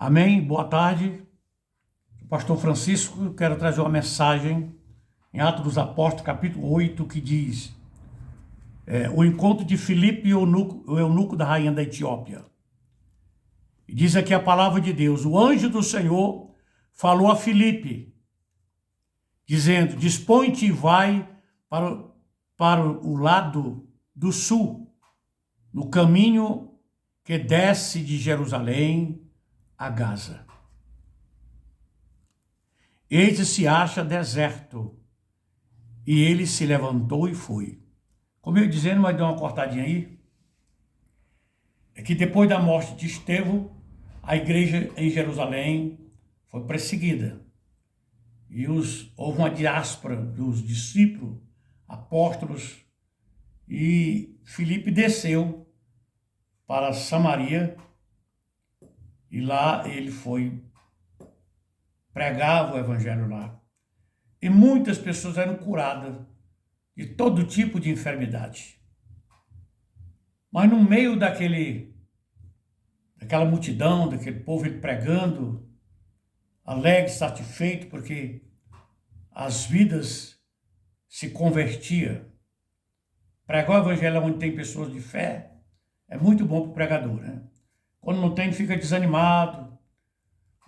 Amém? Boa tarde. Pastor Francisco, eu quero trazer uma mensagem em Atos dos Apóstolos, capítulo 8, que diz o encontro de Filipe e o eunuco da rainha da Etiópia. E diz aqui a palavra de Deus: o anjo do Senhor falou a Filipe, dizendo: dispõe-te e vai para o lado do sul, no caminho que desce de Jerusalém a Gaza. Este se acha deserto. E ele se levantou e foi. Como eu ia dizendo, mas deu uma cortadinha aí. É que depois da morte de Estevão, a igreja em Jerusalém foi perseguida. E houve uma diáspora dos discípulos, apóstolos, e Filipe desceu para Samaria, e lá ele foi pregar o evangelho lá. E muitas pessoas eram curadas de todo tipo de enfermidade. Mas no meio daquela multidão, daquele povo ele pregando, alegre, satisfeito, porque as vidas se convertiam. Pregar o evangelho onde tem pessoas de fé é muito bom para o pregador, né? Quando não tem, fica desanimado.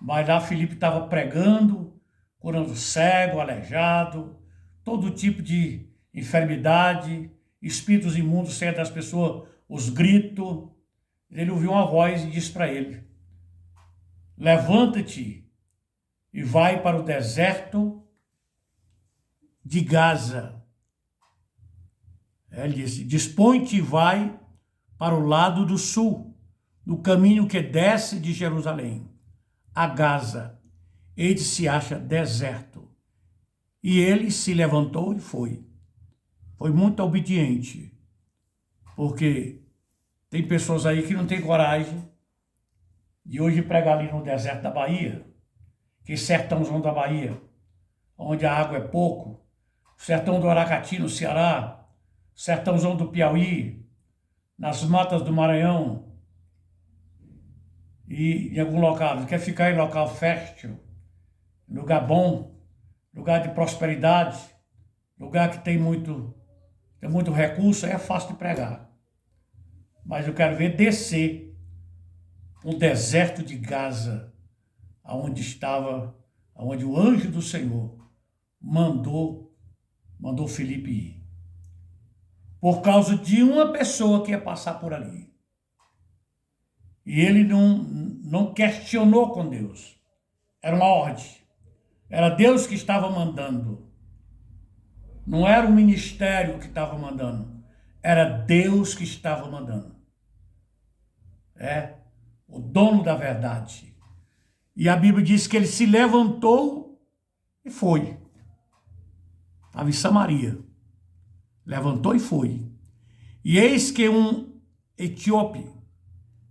Mas lá Filipe estava pregando, curando cego, aleijado, todo tipo de enfermidade, espíritos imundos saiam das pessoas, os gritos. Ele ouviu uma voz e disse para ele: levanta-te e vai para o deserto de Gaza. Ele disse: dispõe-te e vai para o lado do sul, no caminho que desce de Jerusalém a Gaza. Ele se acha deserto. E ele se levantou e foi. Foi muito obediente. Porque tem pessoas aí que não têm coragem de hoje pregar ali no deserto da Bahia, que sertãozão da Bahia, onde a água é pouco, sertão do Aracati, no Ceará, sertãozão do Piauí, nas matas do Maranhão, e em algum local, quer ficar em local fértil, lugar bom, lugar de prosperidade, lugar que tem muito recurso, aí é fácil de pregar. Mas eu quero ver descer um deserto de Gaza, aonde o anjo do Senhor mandou Filipe ir. Por causa de uma pessoa que ia passar por ali. E ele não questionou com Deus. Era uma ordem. Era Deus que estava mandando. Não era o ministério que estava mandando. Era Deus que estava mandando. O dono da verdade. E a Bíblia diz que ele se levantou e foi. Estava em Samaria. Levantou e foi. E eis que um etíope,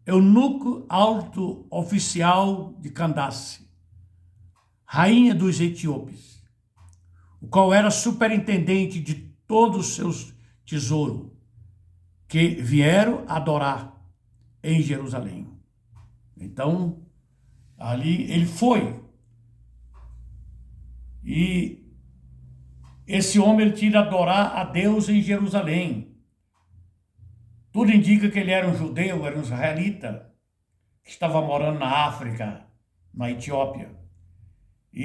eunuco alto oficial de Candace, rainha dos etíopes, o qual era superintendente de todos os seus tesouros, que vieram adorar em Jerusalém. Então, ali ele foi. E esse homem ele tinha de adorar a Deus em Jerusalém. Tudo indica que ele era um judeu, era um israelita, que estava morando na África, na Etiópia. E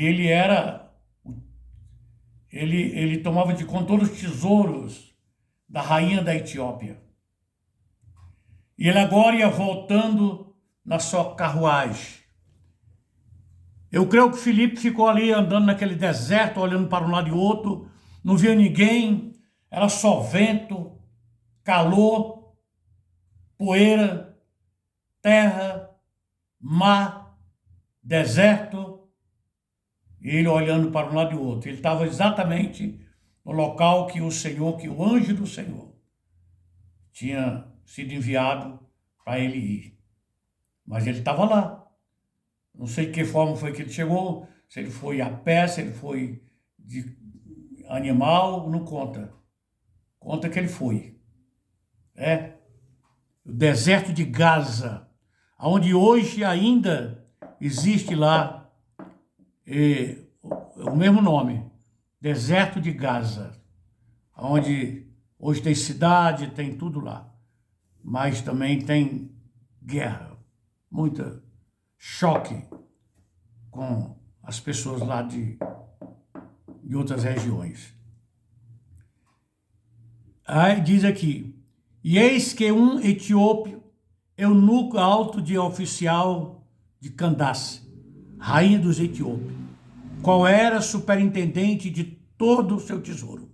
ele tomava de conta todos os tesouros da rainha da Etiópia. E ele agora ia voltando na sua carruagem. Eu creio que Filipe ficou ali andando naquele deserto, olhando para um lado e outro, não via ninguém, era só vento, calor, poeira, terra, mar, deserto. E ele olhando para um lado e outro. Ele estava exatamente no local que o anjo do Senhor tinha sido enviado para ele ir. Mas ele estava lá. Não sei de que forma foi que ele chegou, se ele foi a pé, se ele foi de animal, não conta. Conta que ele foi. O deserto de Gaza, onde hoje ainda existe lá o mesmo nome, Deserto de Gaza, onde hoje tem cidade, tem tudo lá, mas também tem guerra, muita choque com as pessoas lá de outras regiões. Aí diz aqui, e eis que um etíope, eunuco alto de oficial de Candace, rainha dos etíopes, qual era superintendente de todo o seu tesouro,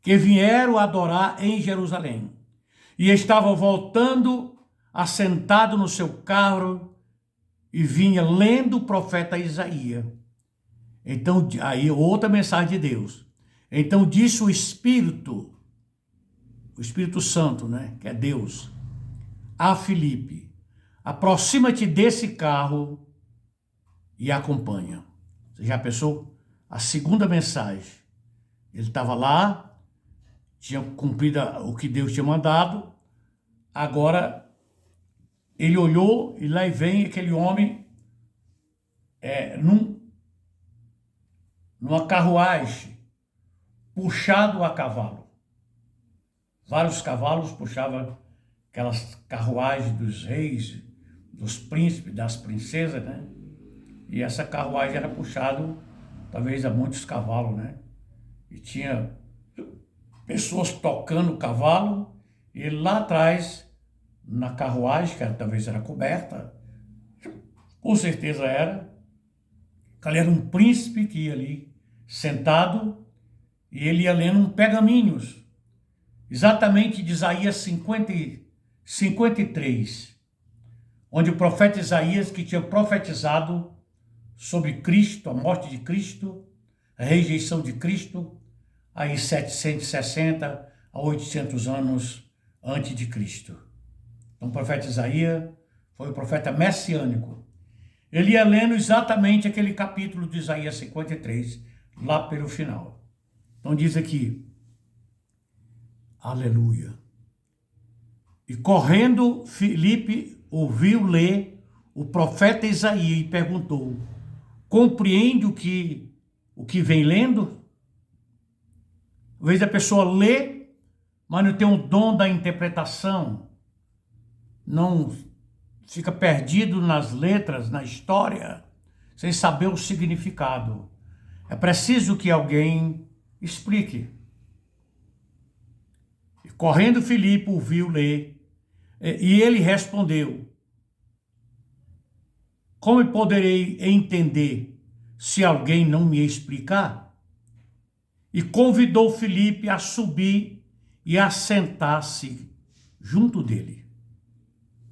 que vieram adorar em Jerusalém, e estava voltando, assentado no seu carro, e vinha lendo o profeta Isaías. Então, aí outra mensagem de Deus. Então disse o Espírito Santo, né, que é Deus, a Filipe, aproxima-te desse carro e acompanha. Você já pensou? A segunda mensagem. Ele estava lá, tinha cumprido o que Deus tinha mandado, agora ele olhou e lá vem aquele homem numa carruagem, puxado a cavalo. Vários cavalos puxavam aquelas carruagens dos reis, dos príncipes, das princesas, né? E essa carruagem era puxada, talvez, a muitos cavalos, né? E tinha pessoas tocando o cavalo, e ele lá atrás, na carruagem, que talvez era coberta, com certeza era, ali era um príncipe que ia ali, sentado, e ele ia lendo um pergaminhos, exatamente de Isaías 53, onde o profeta Isaías, que tinha profetizado sobre Cristo, a morte de Cristo, a rejeição de Cristo, aí 760 a 800 anos antes de Cristo. Então o profeta Isaías foi o profeta messiânico. Ele ia lendo exatamente aquele capítulo de Isaías 53, lá pelo final. Então diz aqui, aleluia. E correndo, Filipe ouviu ler o profeta Isaías e perguntou, compreende o que vem lendo? Às vezes a pessoa lê, mas não tem o dom da interpretação, não fica perdido nas letras, na história, sem saber o significado. É preciso que alguém explique. E correndo, Filipe ouviu ler, e ele respondeu, como poderei entender se alguém não me explicar? E convidou Filipe a subir e a sentar-se junto dele.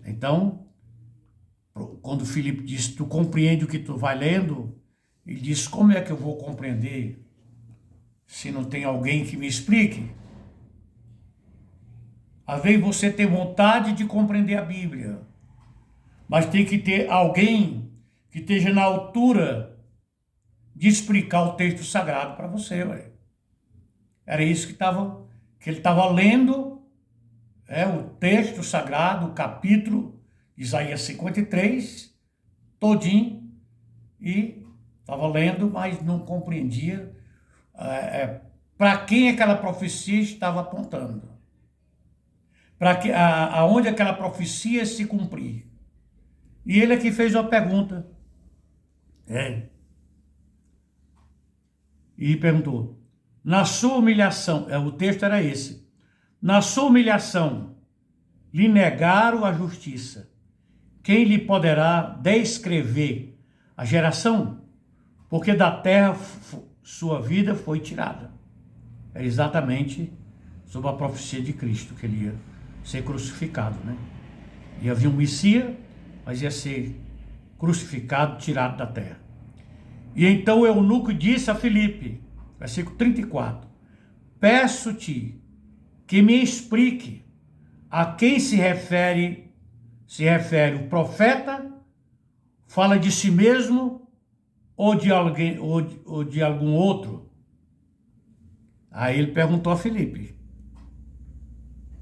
Então, quando Filipe disse, tu compreende o que tu vai lendo? Ele disse, como é que eu vou compreender se não tem alguém que me explique? Às vezes você tem vontade de compreender a Bíblia, mas tem que ter alguém que esteja na altura de explicar o texto sagrado para você, ué. Era isso que ele estava lendo, o texto sagrado, o capítulo de Isaías 53, todinho, e estava lendo, mas não compreendia para quem aquela profecia estava apontando, aonde aquela profecia se cumprir. E ele aqui fez uma pergunta, e perguntou, na sua humilhação, o texto era esse, na sua humilhação, lhe negaram a justiça. Quem lhe poderá descrever a geração? Porque da terra sua vida foi tirada. É exatamente sobre a profecia de Cristo, que ele ia ser crucificado, né? Ia vir um Messias, mas ia ser crucificado, tirado da terra. E então o eunuco disse a Filipe, versículo 34, peço-te que me explique a quem se refere o profeta, fala de si mesmo ou de alguém ou de algum outro? Aí ele perguntou a Filipe,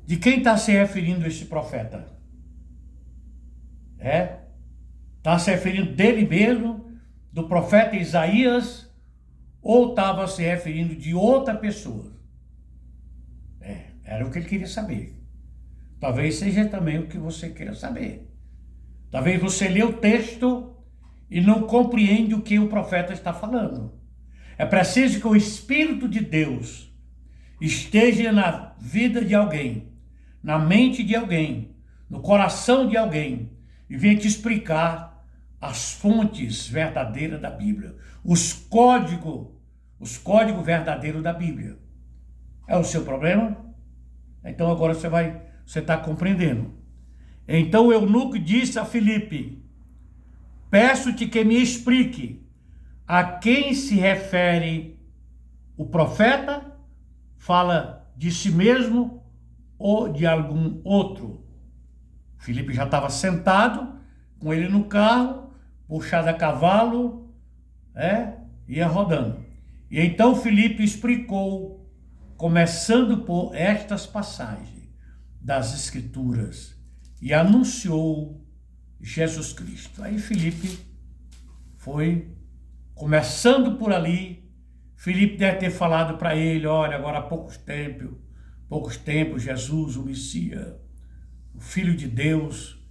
de quem está se referindo esse profeta? Estava se referindo dele mesmo, do profeta Isaías, ou estava se referindo de outra pessoa? Era o que ele queria saber. Talvez seja também o que você queira saber. Talvez você lê o texto e não compreende o que o profeta está falando. É preciso que o Espírito de Deus esteja na vida de alguém, na mente de alguém, no coração de alguém, e venha te explicar as fontes verdadeiras da Bíblia, os códigos verdadeiros da Bíblia. É o seu problema? Então agora você está compreendendo. Então o eunuco disse a Filipe: peço-te que me explique a quem se refere o profeta, fala de si mesmo ou de algum outro. Filipe já estava sentado com ele no carro, puxado a cavalo, ia rodando. E então Filipe explicou, começando por estas passagens das Escrituras, e anunciou Jesus Cristo. Aí Filipe foi, começando por ali, Filipe deve ter falado para ele: olha, agora há poucos tempos, Jesus, o Messias, o Filho de Deus,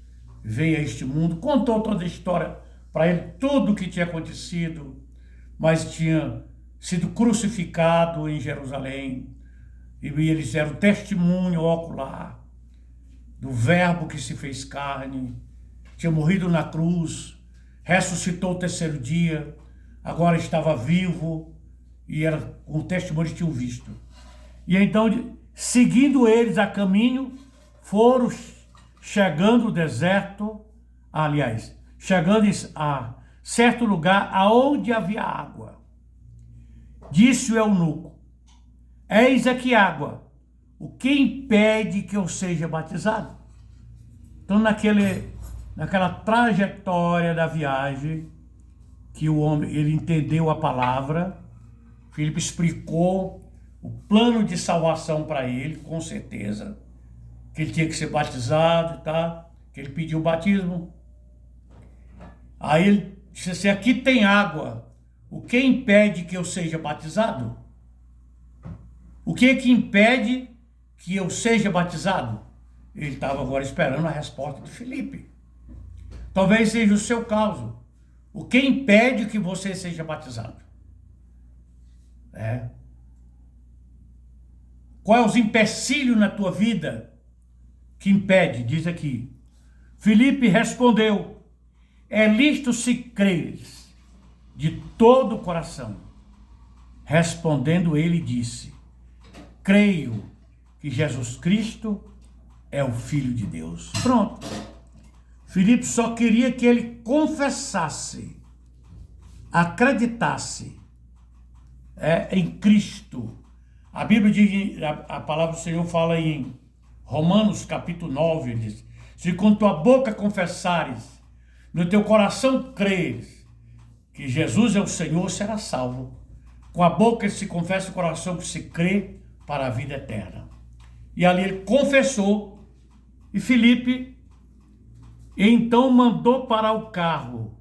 veio a este mundo, contou toda a história para ele, tudo o que tinha acontecido, mas tinha sido crucificado em Jerusalém, e eles eram testemunho ocular do Verbo que se fez carne, tinha morrido na cruz, ressuscitou o terceiro dia, agora estava vivo, e era com o testemunho que tinham visto. E então, seguindo eles a caminho, foram chegando no deserto, chegando a certo lugar aonde havia água. Disse o eunuco: eis aqui água, o que impede que eu seja batizado? Então, naquela trajetória da viagem, que o homem, ele entendeu a palavra, Filipe explicou o plano de salvação para ele, com certeza, que ele tinha que ser batizado, tá? Que ele pediu o batismo. Aí ele disse assim: aqui tem água, o que impede que eu seja batizado? O que impede que eu seja batizado? Ele estava agora esperando a resposta de Filipe. Talvez seja o seu caso. O que impede que você seja batizado? Qual é os empecilhos na tua vida que impede? Diz aqui. Filipe respondeu: é lícito se creres de todo o coração. Respondendo ele disse: creio que Jesus Cristo é o Filho de Deus. Pronto. Filipe só queria que ele confessasse, acreditasse em Cristo. A Bíblia diz, a palavra do Senhor fala em Romanos capítulo 9, ele diz: se com tua boca confessares, no teu coração creres que Jesus é o Senhor, será salvo. Com a boca se confessa, o coração que se crê para a vida eterna. E ali ele confessou, e Filipe então mandou parar o carro.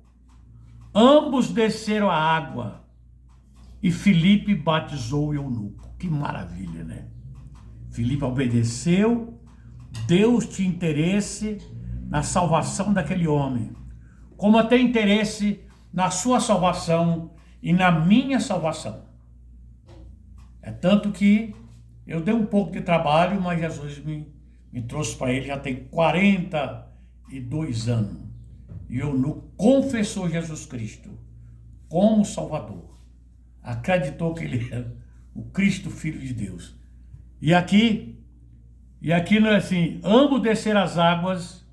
Ambos desceram a água e Filipe batizou o eunuco. Que maravilha, né? Filipe obedeceu, Deus tinha interesse na salvação daquele homem, como até interesse na sua salvação e na minha salvação. É tanto que eu dei um pouco de trabalho, mas Jesus me trouxe para ele, já tem 42 anos. E o eunuco confessou Jesus Cristo como Salvador. Acreditou que ele era o Cristo, Filho de Deus. E aqui não é assim: ambos desceram as águas,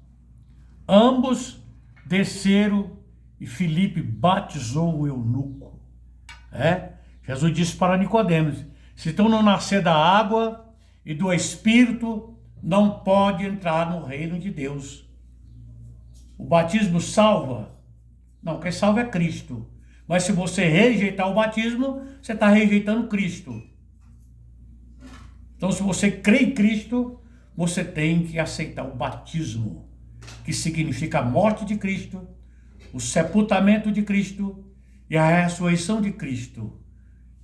ambos desceram e Filipe batizou o eunuco. Jesus disse para Nicodemos: se tu não nascer da água e do Espírito, não pode entrar no reino de Deus. O batismo salva? Não, quem salva é Cristo. Mas se você rejeitar o batismo, você está rejeitando Cristo. Então, se você crê em Cristo, você tem que aceitar o batismo, que significa a morte de Cristo, o sepultamento de Cristo e a ressurreição de Cristo.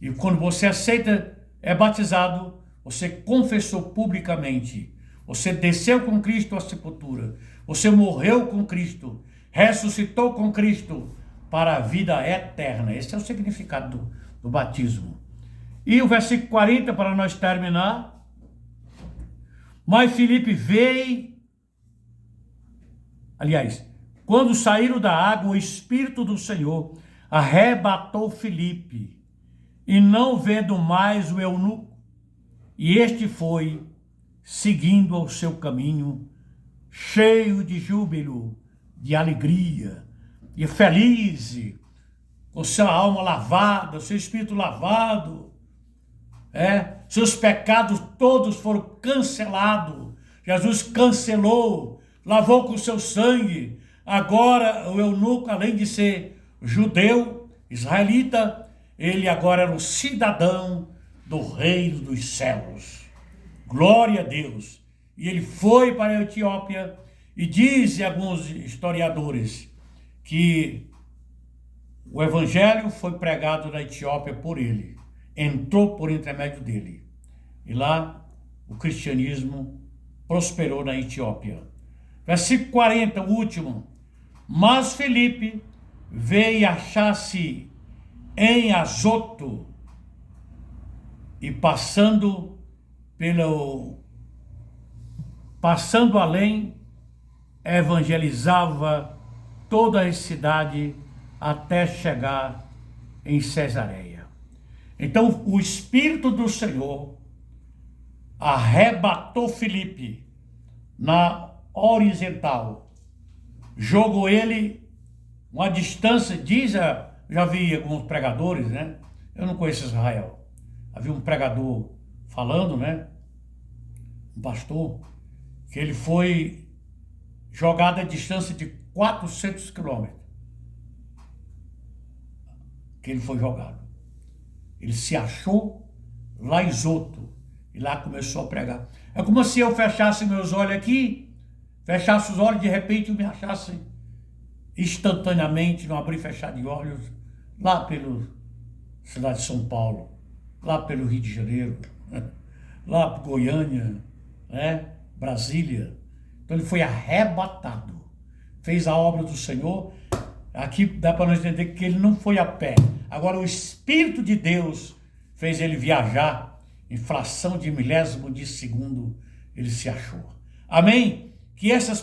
E quando você aceita, é batizado, você confessou publicamente, você desceu com Cristo à sepultura, você morreu com Cristo, ressuscitou com Cristo para a vida eterna. Esse é o significado do batismo. E o versículo 40, para nós terminar. Mas Filipe veio, aliás, quando saíram da água, o Espírito do Senhor arrebatou Filipe, e não vendo mais o eunuco, e este foi, seguindo ao seu caminho, cheio de júbilo, de alegria, e feliz, com sua alma lavada, seu espírito lavado, seus pecados todos foram cancelados. Jesus cancelou, lavou com seu sangue. Agora o eunuco, além de ser judeu, israelita, ele agora era um cidadão do reino dos céus. Glória a Deus. E ele foi para a Etiópia, e dizem alguns historiadores que o evangelho foi pregado na Etiópia por ele, entrou por intermédio dele. E lá o cristianismo prosperou na Etiópia. Versículo 40, o último. Mas Filipe veio achar-se em Azoto, e passando além, evangelizava toda a cidade até chegar em Cesareia. Então o Espírito do Senhor arrebatou Filipe na horizontal, jogou ele uma distância, já vi alguns pregadores, né? Eu não conheço Israel. Havia um pregador falando, né? Um pastor, que ele foi jogado a distância de 400 quilômetros. Que ele foi jogado. Ele se achou lá em Azoto, e lá começou a pregar. É como se eu fechasse meus olhos aqui, fechasse os olhos, de repente eu me achasse instantaneamente, no abrir e fechar de olhos, lá pela cidade de São Paulo, lá pelo Rio de Janeiro, lá por Goiânia, Brasília. Então ele foi arrebatado, fez a obra do Senhor. Aqui dá para nós entender que ele não foi a pé. Agora o Espírito de Deus fez ele viajar, em fração de milésimo de segundo ele se achou. Amém? Que essas